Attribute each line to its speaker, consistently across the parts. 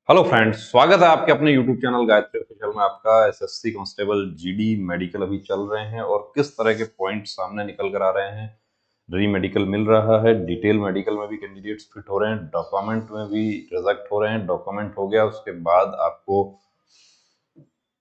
Speaker 1: Hello friends, स्वागत है आपके अपने यूट्यूब चैनल गायत्री ऑफिशियल में। आपका एसएससी कांस्टेबल जीडी मेडिकल अभी चल रहे हैं और किस तरह के पॉइंट सामने निकल कर आ रहे हैं। री मेडिकल मिल रहा है, डिटेल मेडिकल में भी कैंडिडेट्स फिट हो रहे हैं, डॉक्यूमेंट में भी रिजेक्ट हो रहे हैं। डॉक्यूमेंट हो गया, उसके बाद आपको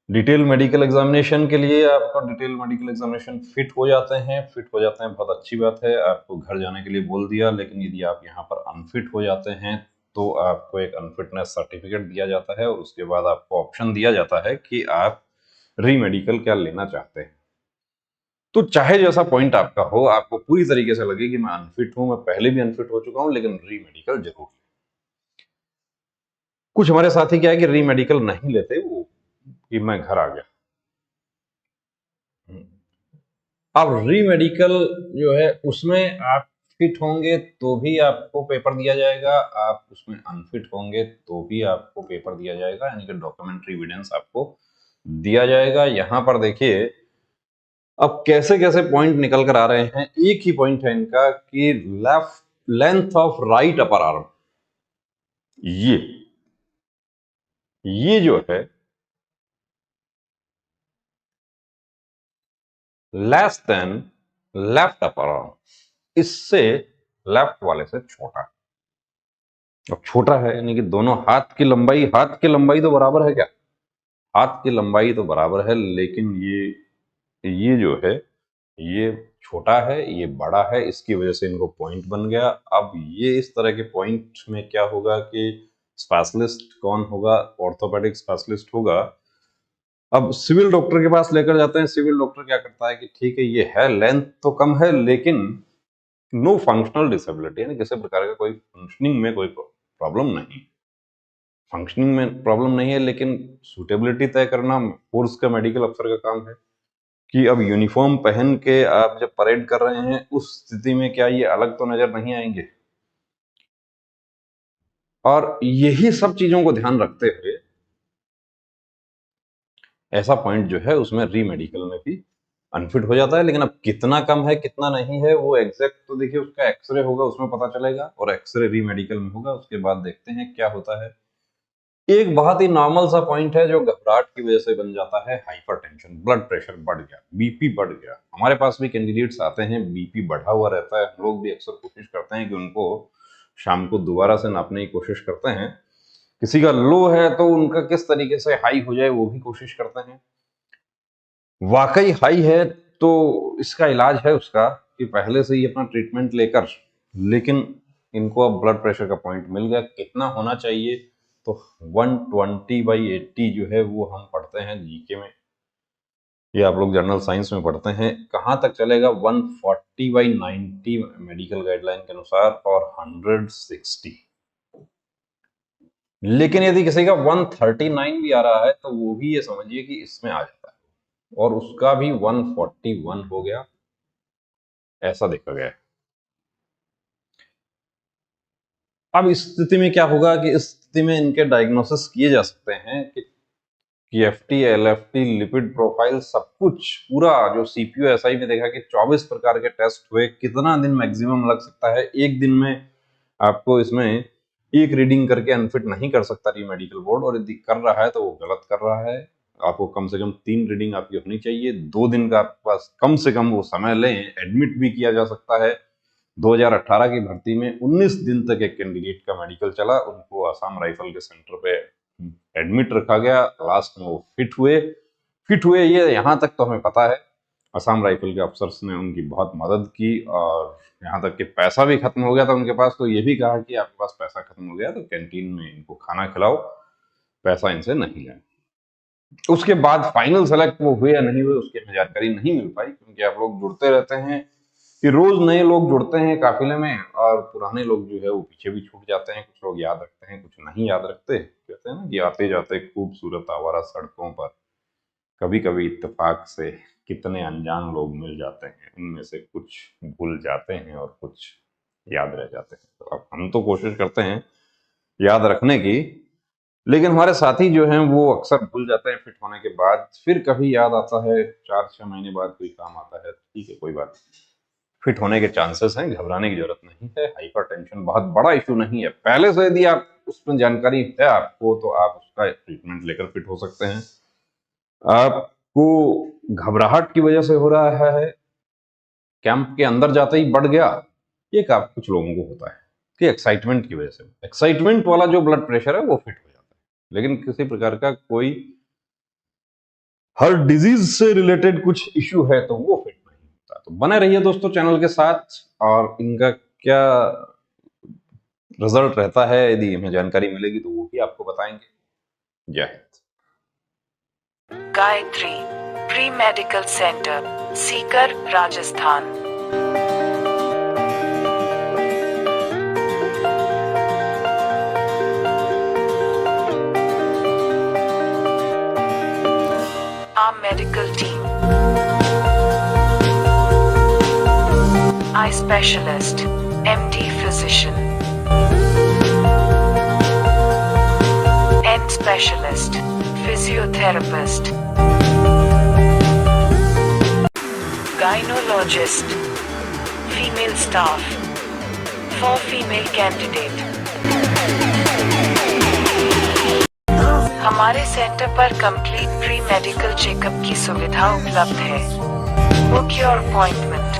Speaker 1: डिटेल मेडिकल एग्जामिनेशन के लिए आपका डिटेल मेडिकल एग्जामिनेशन फिट हो जाते हैं। बहुत अच्छी बात है। आपको घर जाने के लिए बोल दिया, लेकिन यदि आप यहाँ पर अनफिट हो जाते हैं तो आपको एक अनफिटनेस सर्टिफिकेट दिया जाता है और उसके बाद आपको ऑप्शन दिया जाता है कि आप री मेडिकल क्या लेना चाहते हैं। तो चाहे जैसा पॉइंट आपका हो, आपको पूरी तरीके से लगे कि मैं अनफिट हूं, मैं पहले भी अनफिट हो चुका हूं, लेकिन री मेडिकल जरूर। कुछ हमारे साथी क्या है कि री मेडिकल नहीं लेते, वो कि मैं घर आ गया। अब री मेडिकल जो है उसमें आप फिट होंगे तो भी आपको पेपर दिया जाएगा, आप उसमें अनफिट होंगे तो भी आपको पेपर दिया जाएगा, यानी कि डॉक्यूमेंट्री एविडेंस आपको दिया जाएगा। यहां पर देखिए अब कैसे कैसे पॉइंट निकल कर आ रहे हैं। एक ही पॉइंट है इनका कि left length of right upper arm, ये ये जो है less than left upper arm, इससे लेफ्ट वाले से छोटा। अब छोटा है यानी कि दोनों हाथ की लंबाई तो बराबर है क्या? हाथ की लंबाई तो बराबर है, लेकिन ये जो है ये छोटा है, ये बड़ा है, इसकी वजह से इनको पॉइंट बन गया। अब ये इस तरह के पॉइंट में क्या होगा कि स्पेशलिस्ट कौन होगा? ऑर्थोपेडिक स्पेशलिस्ट होगा। अब सिविल डॉक्टर के पास लेकर जाते हैं। सिविल डॉक्टर क्या करता है कि ठीक है, ये है लेंथ तो कम है, लेकिन नो फंक्शनल डिसेबिलिटी, यानी किसी प्रकार का कोई फंक्शनिंग में कोई प्रॉब्लम नहीं। फंक्शनिंग में प्रॉब्लम नहीं है, लेकिन सूटेबिलिटी तय करना फोर्स का मेडिकल अफसर का काम है कि अब यूनिफॉर्म पहन के आप जब परेड कर रहे हैं उस स्थिति में क्या ये अलग तो नजर नहीं आएंगे? और यही सब चीजों को ध्यान रखते हुए ऐसा पॉइंट जो है उसमें री मेडिकल में भी अनफिट हो जाता है। लेकिन अब कितना कम है कितना नहीं है वो एग्जैक्ट तो देखिए उसका एक्सरे होगा, उसमें पता चलेगा, और एक्सरे री मेडिकल में होगा। उसके बाद देखते हैं क्या होता है। एक बहुत ही नॉर्मल सा पॉइंट है जो घबराहट की वजह से बन जाता है, हाइपरटेंशन। ब्लड प्रेशर बढ़ गया, बीपी बढ़ गया। हमारे पास भी कैंडिडेट्स आते हैं, बीपी बढ़ा हुआ रहता है। हम लोग भी अक्सर कोशिश करते हैं कि उनको शाम को दोबारा से नापने की कोशिश करते हैं। किसी का लो है तो उनका किस तरीके से हाई हो जाए वो भी कोशिश करते हैं। वाकई हाई है तो इसका इलाज है उसका कि पहले से ही अपना ट्रीटमेंट लेकर, लेकिन इनको अब ब्लड प्रेशर का पॉइंट मिल गया। कितना होना चाहिए? तो 120/80 जो है वो हम पढ़ते हैं जीके में, ये आप लोग जनरल साइंस में पढ़ते हैं। कहाँ तक चलेगा? 140/90 मेडिकल गाइडलाइन के अनुसार और 160। लेकिन यदि किसी का 139 भी आ रहा है तो वो भी ये समझिए कि इसमें आ जाता है, और उसका भी 141 हो गया, ऐसा देखा गया है। अब इस स्थिति में क्या होगा कि इस स्थिति में इनके डायग्नोसिस किए जा सकते हैं कि एफटी, एलएफटी, लिपिड प्रोफाइल, सब कुछ पूरा जो सीपीयू एसआई में देखा कि 24 प्रकार के टेस्ट हुए। कितना दिन मैक्सिमम लग सकता है? एक दिन में आपको इसमें एक रीडिंग करके अनफिट नहीं कर सकता री मेडिकल बोर्ड, और यदि कर रहा है तो वो गलत कर रहा है। आपको कम से कम 3 रीडिंग आपकी होनी चाहिए। 2 दिन का आपके पास कम से कम वो समय लें। एडमिट भी किया जा सकता है। 2018 की भर्ती में 19 दिन तक एक कैंडिडेट का मेडिकल चला, उनको आसाम राइफल के सेंटर पे एडमिट रखा गया। लास्ट में वो फिट हुए ये यहाँ तक तो हमें पता है। आसाम राइफल के अफसर्स ने उनकी बहुत मदद की, और यहाँ तक कि पैसा भी खत्म हो गया था उनके पास, तो ये भी कहा कि आपके पास पैसा खत्म हो गया तो कैंटीन में इनको खाना खिलाओ, पैसा इनसे नहीं लेना। उसके बाद फाइनल सेलेक्ट वो हुए या नहीं हुए उसकी हमें जानकारी नहीं मिल पाई, क्योंकि आप लोग जुड़ते रहते हैं कि रोज नए लोग जुड़ते हैं काफिले में, और पुराने लोग जो है वो पीछे भी छूट जाते हैं। कुछ लोग याद रखते हैं, कुछ नहीं याद रखते। कहते हैं ना कि आते जाते खूबसूरत आवारा सड़कों पर कभी कभी इत्तेफाक से कितने अनजान लोग मिल जाते हैं, उनमें से कुछ भूल जाते हैं और कुछ याद रह जाते हैं। तो अब हम तो कोशिश करते हैं याद रखने की, लेकिन हमारे साथी जो हैं वो अक्सर भूल जाते हैं। फिट होने के बाद फिर कभी याद आता है, 4-6 महीने बाद कोई काम आता है, ठीक है कोई बात नहीं। फिट होने के चांसेस हैं, घबराने की जरूरत नहीं है। हाइपरटेंशन बहुत बड़ा इशू नहीं है। पहले से यदि आप उसमें जानकारी है आपको तो आप उसका ट्रीटमेंट लेकर फिट हो सकते हैं। आपको घबराहट की वजह से हो रहा है, कैंप के अंदर जाते ही बढ़ गया, ये कुछ लोगों को होता है कि एक्साइटमेंट की वजह से, एक्साइटमेंट वाला जो ब्लड प्रेशर है वो फिट हो जाता है। लेकिन किसी प्रकार का कोई हर डिजीज से रिलेटेड कुछ इश्यू है तो वो फिट नहीं होता। तो बने रहिए दोस्तों चैनल के साथ, और इनका क्या रिजल्ट रहता है, यदि हमें जानकारी मिलेगी तो वो भी आपको बताएंगे। जय Hind.
Speaker 2: Gayatri pre medical centre, Sikar, Rajasthan. Our medical team. Eye specialist, MD physician. End specialist, physiotherapist. Gynecologist. Female staff. For female candidate. हमारे सेंटर पर कंप्लीट प्री मेडिकल चेकअप की सुविधा उपलब्ध है। Book your appointment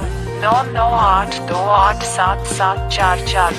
Speaker 2: 9982877443।